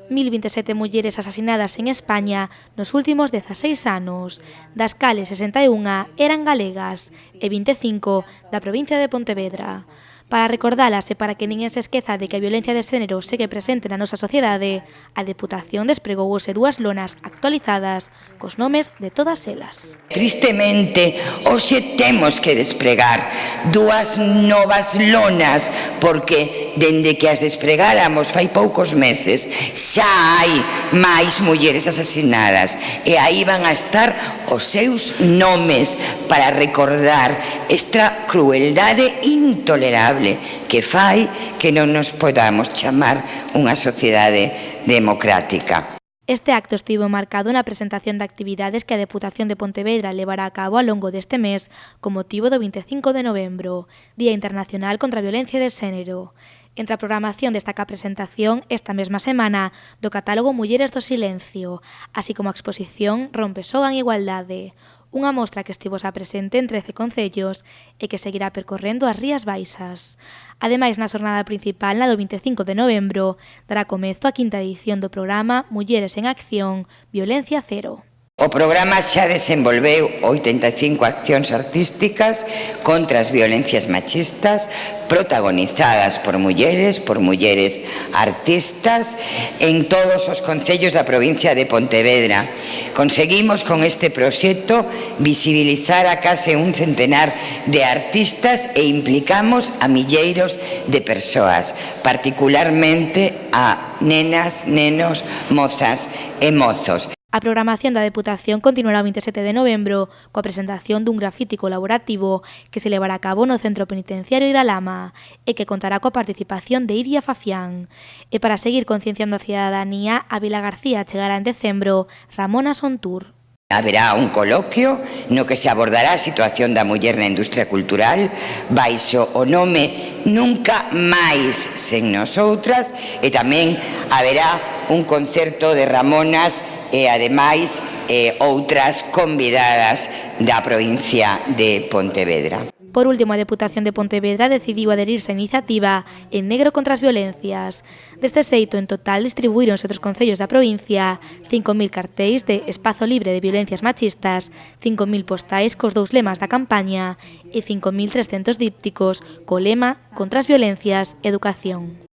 1027 mulleres asasinadas en España nos últimos 16 anos, das cales 61 eran galegas e 25 da provincia de Pontevedra. Para recordalas e para que ninguén se esqueza de que a violencia de xénero segue presente na nosa sociedade, a Deputación despregou hoxe 2 lonas actualizadas cos nomes de todas elas. Tristemente, hoxe temos que despregar 2 novas lonas porque, dende que as despregáramos fai poucos meses, xa hai máis mulleres asasinadas e aí van a estar os seus nomes para recordar esta crueldade intolerable que fai que non nos podamos chamar unha sociedade democrática. Este acto estivo marcado na presentación de actividades que a Deputación de Pontevedra levará a cabo ao longo deste mes con motivo do 25 de novembro, Día Internacional contra a Violencia de Xénero. Entre a programación destaca a presentación esta mesma semana do catálogo Mulleres do Silencio, así como a exposición Rompe Soga en Igualdade, unha mostra que estivo xa presente en 13 concellos e que seguirá percorrendo as Rías Baixas. Ademais, na xornada principal, na do 25 de novembro, dará comezo a quinta edición do programa Mulleres en Acción, Violencia Cero. O programa xa desenvolveu 85 accións artísticas contra as violencias machistas protagonizadas por mulleres artistas en todos os concellos da provincia de Pontevedra. Conseguimos con este proxecto visibilizar a case un centenar de artistas e implicamos a milleiros de persoas, particularmente a nenas, nenos, mozas e mozos. A programación da Deputación continuará o 27 de novembro coa presentación dun grafiti colaborativo que se levará a cabo no Centro Penitenciario da Lama e que contará coa participación de Iria Fafián. E para seguir concienciando a cidadanía, a Vila García chegará en decembro Ramona Sontur. Haberá un coloquio no que se abordará a situación da muller na industria cultural baixo o nome Nunca máis sen nosoutras e tamén haberá un concerto de Ramonas e, ademais, outras convidadas da provincia de Pontevedra. Por último, a Deputación de Pontevedra decidiu adherirse á iniciativa En Negro contra as Violencias. Deste xeito, en total, distribuíronse outros concellos da provincia 5.000 cartéis de Espazo Libre de Violencias Machistas, 5.000 postais cos 2 lemas da campaña e 5.300 dípticos co lema Contra as Violencias, Educación.